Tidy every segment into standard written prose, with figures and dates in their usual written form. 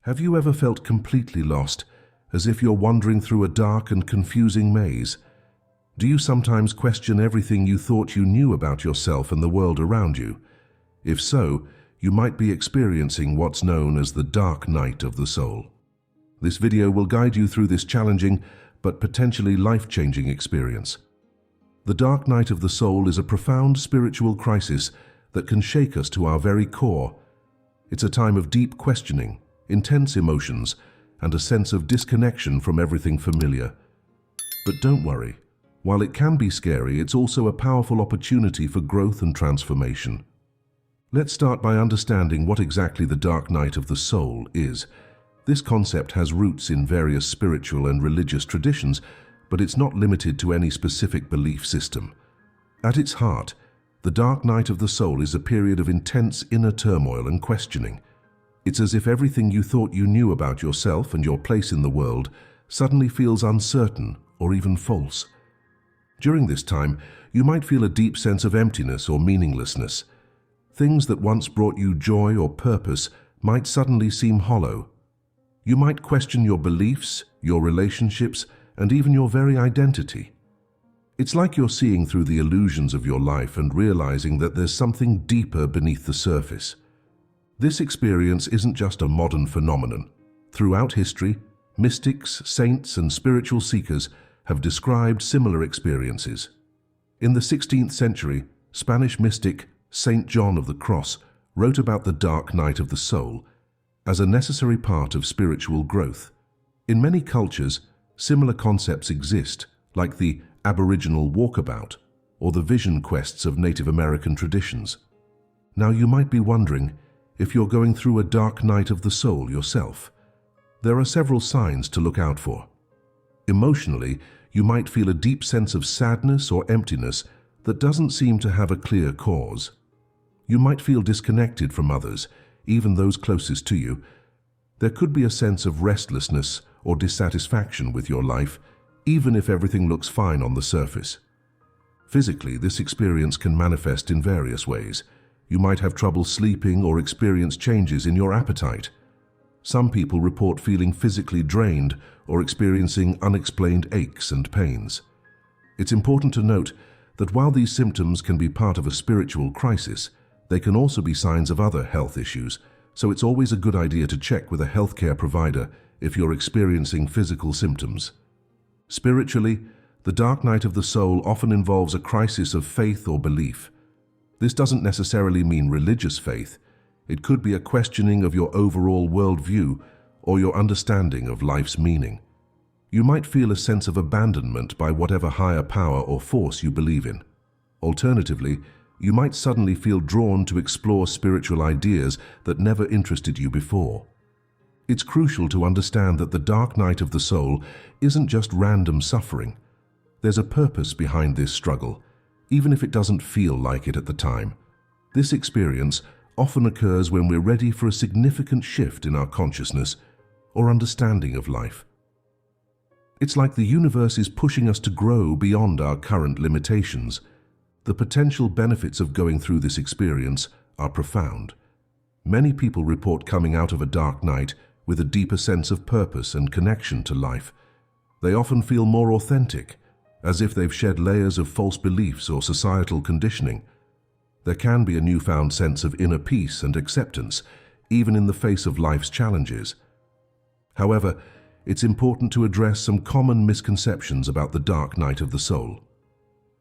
Have you ever felt completely lost, as if you're wandering through a dark and confusing maze? Do you sometimes question everything you thought you knew about yourself and the world around you? If so, you might be experiencing what's known as the dark night of the soul. This video will guide you through this challenging but potentially life-changing experience. The dark night of the soul is a profound spiritual crisis that can shake us to our very core. It's a time of deep questioning, intense emotions, and a sense of disconnection from everything familiar. But don't worry, while it can be scary, it's also a powerful opportunity for growth and transformation. Let's start by understanding what exactly the dark night of the soul is. This concept has roots in various spiritual and religious traditions, but it's not limited to any specific belief system. At its heart, the dark night of the soul is a period of intense inner turmoil and questioning. It's as if everything you thought you knew about yourself and your place in the world suddenly feels uncertain or even false. During this time, you might feel a deep sense of emptiness or meaninglessness. Things that once brought you joy or purpose might suddenly seem hollow. You might question your beliefs, your relationships, and even your very identity. It's like you're seeing through the illusions of your life and realizing that there's something deeper beneath the surface. This experience isn't just a modern phenomenon. Throughout history, mystics, saints, and spiritual seekers have described similar experiences. In the 16th century, Spanish mystic Saint John of the Cross wrote about the dark night of the soul as a necessary part of spiritual growth. In many cultures, similar concepts exist, like the Aboriginal walkabout or the vision quests of Native American traditions. Now you might be wondering if you're going through a dark night of the soul yourself. There are several signs to look out for. Emotionally, you might feel a deep sense of sadness or emptiness that doesn't seem to have a clear cause. You might feel disconnected from others, even those closest to you. There could be a sense of restlessness or dissatisfaction with your life, even if everything looks fine on the surface. Physically, this experience can manifest in various ways. You might have trouble sleeping or experience changes in your appetite. Some people report feeling physically drained or experiencing unexplained aches and pains. It's important to note that while these symptoms can be part of a spiritual crisis, they can also be signs of other health issues, so it's always a good idea to check with a healthcare provider if you're experiencing physical symptoms. Spiritually, the dark night of the soul often involves a crisis of faith or belief. This doesn't necessarily mean religious faith. It could be a questioning of your overall worldview or your understanding of life's meaning. You might feel a sense of abandonment by whatever higher power or force you believe in. Alternatively, you might suddenly feel drawn to explore spiritual ideas that never interested you before. It's crucial to understand that the dark night of the soul isn't just random suffering. There's a purpose behind this struggle, even if it doesn't feel like it at the time. This experience often occurs when we're ready for a significant shift in our consciousness or understanding of life. It's like the universe is pushing us to grow beyond our current limitations. The potential benefits of going through this experience are profound. Many people report coming out of a dark night with a deeper sense of purpose and connection to life. They often feel more authentic, as if they've shed layers of false beliefs or societal conditioning. There can be a newfound sense of inner peace and acceptance, even in the face of life's challenges. However, it's important to address some common misconceptions about the dark night of the soul.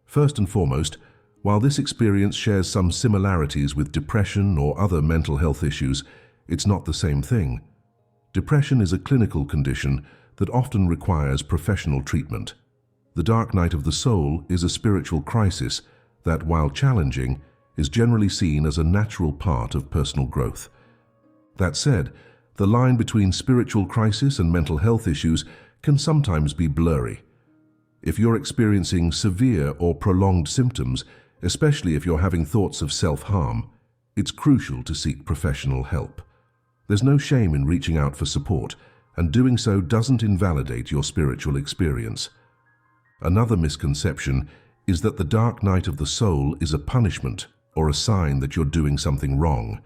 First and foremost, while this experience shares some similarities with depression or other mental health issues, it's not the same thing. Depression is a clinical condition that often requires professional treatment. The dark night of the soul is a spiritual crisis that, while challenging, is generally seen as a natural part of personal growth. That said, the line between spiritual crisis and mental health issues can sometimes be blurry. If you're experiencing severe or prolonged symptoms, especially if you're having thoughts of self-harm, it's crucial to seek professional help. There's no shame in reaching out for support, and doing so doesn't invalidate your spiritual experience. Another misconception is that the dark night of the soul is a punishment or a sign that you're doing something wrong.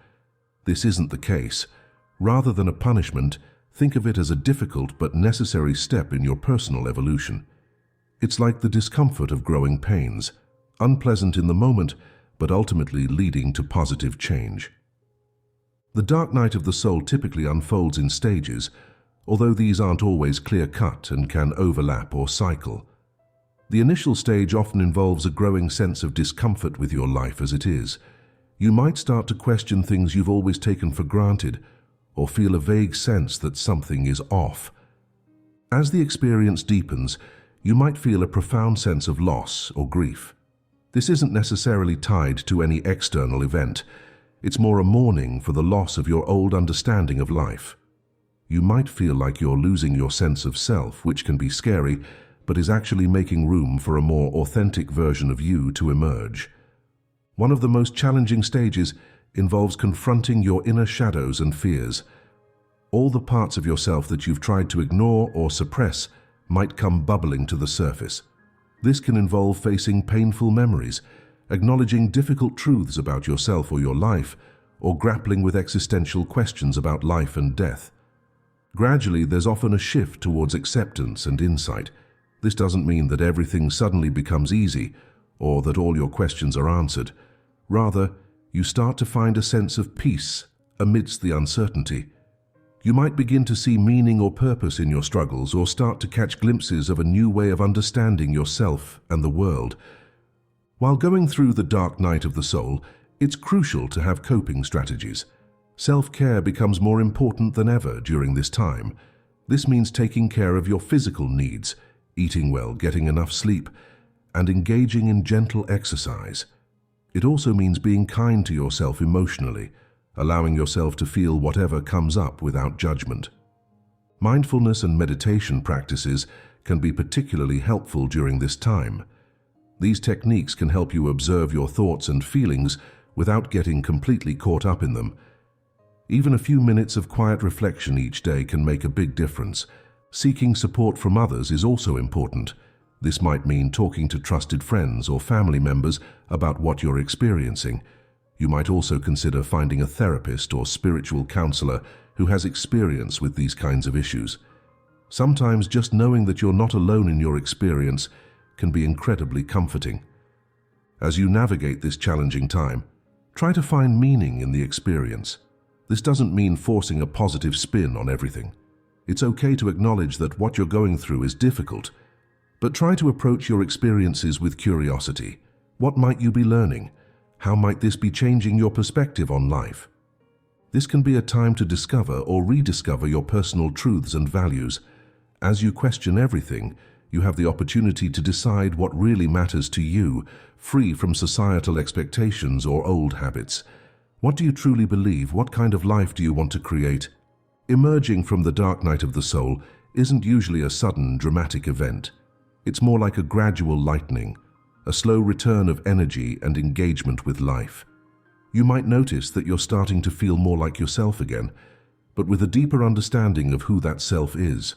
This isn't the case. Rather than a punishment, think of it as a difficult but necessary step in your personal evolution. It's like the discomfort of growing pains, unpleasant in the moment, but ultimately leading to positive change. The dark night of the soul typically unfolds in stages, although these aren't always clear-cut and can overlap or cycle. The initial stage often involves a growing sense of discomfort with your life as it is. You might start to question things you've always taken for granted, or feel a vague sense that something is off. As the experience deepens, you might feel a profound sense of loss or grief. This isn't necessarily tied to any external event. It's more a mourning for the loss of your old understanding of life. You might feel like you're losing your sense of self, which can be scary, but is actually making room for a more authentic version of you to emerge. One of the most challenging stages involves confronting your inner shadows and fears. All the parts of yourself that you've tried to ignore or suppress might come bubbling to the surface. This can involve facing painful memories, acknowledging difficult truths about yourself or your life, or grappling with existential questions about life and death. Gradually, there's often a shift towards acceptance and insight. This doesn't mean that everything suddenly becomes easy or that all your questions are answered. Rather, you start to find a sense of peace amidst the uncertainty. You might begin to see meaning or purpose in your struggles, or start to catch glimpses of a new way of understanding yourself and the world. While going through the dark night of the soul, it's crucial to have coping strategies. Self-care becomes more important than ever during this time. This means taking care of your physical needs, eating well, getting enough sleep, and engaging in gentle exercise. It also means being kind to yourself emotionally, allowing yourself to feel whatever comes up without judgment. Mindfulness and meditation practices can be particularly helpful during this time. These techniques can help you observe your thoughts and feelings without getting completely caught up in them. Even a few minutes of quiet reflection each day can make a big difference. Seeking support from others is also important. This might mean talking to trusted friends or family members about what you're experiencing. You might also consider finding a therapist or spiritual counselor who has experience with these kinds of issues. Sometimes just knowing that you're not alone in your experience can be incredibly comforting. As you navigate this challenging time, try to find meaning in the experience. This doesn't mean forcing a positive spin on everything. It's okay to acknowledge that what you're going through is difficult, but try to approach your experiences with curiosity. What might you be learning? How might this be changing your perspective on life? This can be a time to discover or rediscover your personal truths and values. As you question everything, you have the opportunity to decide what really matters to you, free from societal expectations or old habits. What do you truly believe? What kind of life do you want to create? Emerging from the dark night of the soul isn't usually a sudden, dramatic event. It's more like a gradual lightening, a slow return of energy and engagement with life. You might notice that you're starting to feel more like yourself again, but with a deeper understanding of who that self is.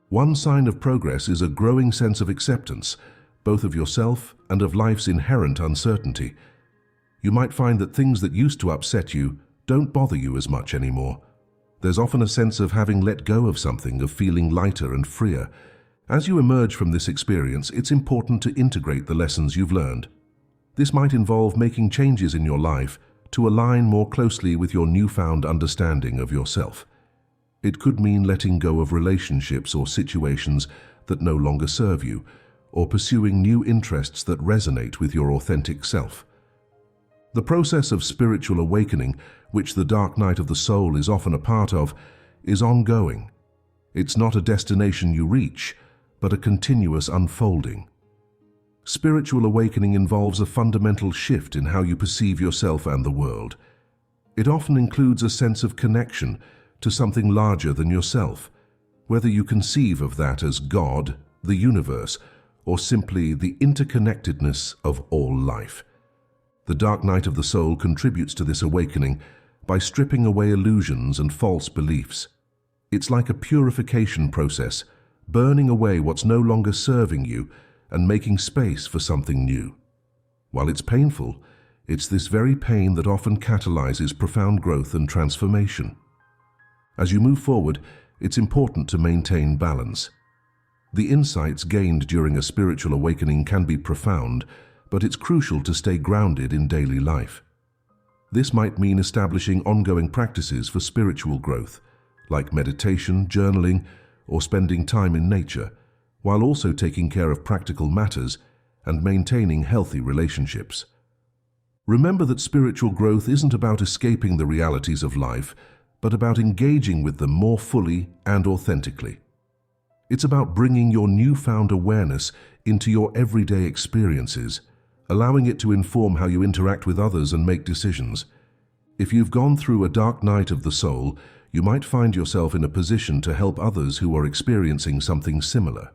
One sign of progress is a growing sense of acceptance, both of yourself and of life's inherent uncertainty. You might find that things that used to upset you don't bother you as much anymore. There's often a sense of having let go of something, of feeling lighter and freer. As you emerge from this experience, it's important to integrate the lessons you've learned. This might involve making changes in your life to align more closely with your newfound understanding of yourself. It could mean letting go of relationships or situations that no longer serve you, or pursuing new interests that resonate with your authentic self. The process of spiritual awakening, which the dark night of the soul is often a part of, is ongoing. It's not a destination you reach, but a continuous unfolding. Spiritual awakening involves a fundamental shift in how you perceive yourself and the world. It often includes a sense of connection to something larger than yourself, whether you conceive of that as God, the universe, or simply the interconnectedness of all life. The dark night of the soul contributes to this awakening by stripping away illusions and false beliefs. It's like a purification process, burning away what's no longer serving you and making space for something new. While it's painful, it's this very pain that often catalyzes profound growth and transformation. As you move forward, it's important to maintain balance. The insights gained during a spiritual awakening can be profound, but it's crucial to stay grounded in daily life. This might mean establishing ongoing practices for spiritual growth, like meditation, journaling, or spending time in nature, while also taking care of practical matters and maintaining healthy relationships. Remember that spiritual growth isn't about escaping the realities of life, but about engaging with them more fully and authentically. It's about bringing your newfound awareness into your everyday experiences, allowing it to inform how you interact with others and make decisions. If you've gone through a dark night of the soul, you might find yourself in a position to help others who are experiencing something similar.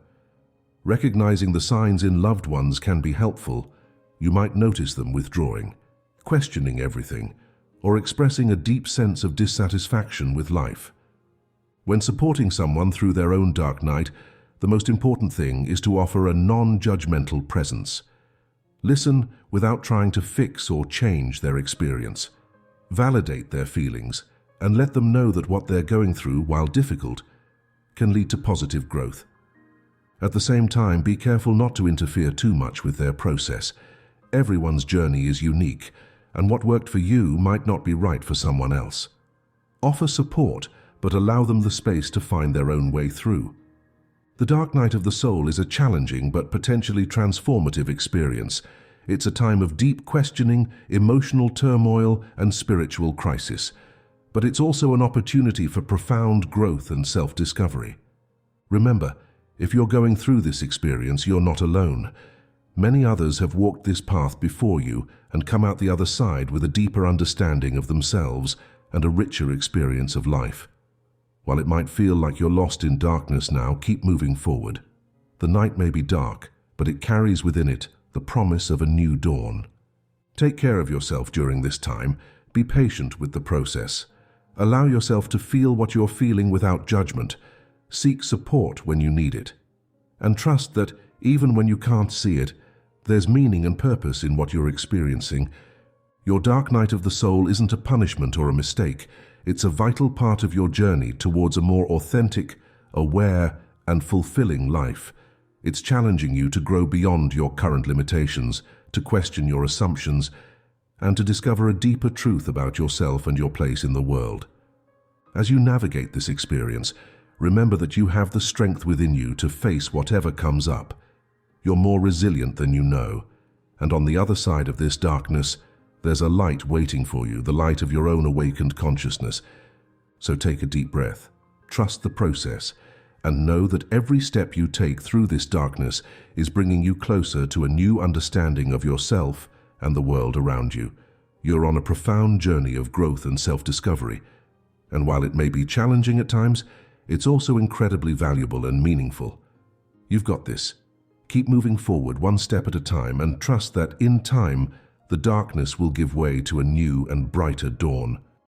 Recognizing the signs in loved ones can be helpful. You might notice them withdrawing, questioning everything, or expressing a deep sense of dissatisfaction with life. When supporting someone through their own dark night, the most important thing is to offer a non-judgmental presence. Listen without trying to fix or change their experience. Validate their feelings and let them know that what they're going through, while difficult, can lead to positive growth. At the same time, be careful not to interfere too much with their process. Everyone's journey is unique, and what worked for you might not be right for someone else. Offer support, but allow them the space to find their own way through. The dark night of the soul is a challenging but potentially transformative experience. It's a time of deep questioning, emotional turmoil, and spiritual crisis. But it's also an opportunity for profound growth and self-discovery. Remember, if you're going through this experience, you're not alone. Many others have walked this path before you and come out the other side with a deeper understanding of themselves and a richer experience of life. While it might feel like you're lost in darkness now, keep moving forward. The night may be dark, but it carries within it the promise of a new dawn. Take care of yourself during this time. Be patient with the process. Allow yourself to feel what you're feeling without judgment. Seek support when you need it. And trust that, even when you can't see it, there's meaning and purpose in what you're experiencing. Your dark night of the soul isn't a punishment or a mistake. It's a vital part of your journey towards a more authentic, aware, and fulfilling life. It's challenging you to grow beyond your current limitations, to question your assumptions, and to discover a deeper truth about yourself and your place in the world. As you navigate this experience, remember that you have the strength within you to face whatever comes up. You're more resilient than you know, and on the other side of this darkness, there's a light waiting for you, the light of your own awakened consciousness. So take a deep breath, trust the process, and know that every step you take through this darkness is bringing you closer to a new understanding of yourself and the world around you. You're on a profound journey of growth and self-discovery, and while it may be challenging at times, it's also incredibly valuable and meaningful. You've got this. Keep moving forward one step at a time and trust that in time, the darkness will give way to a new and brighter dawn.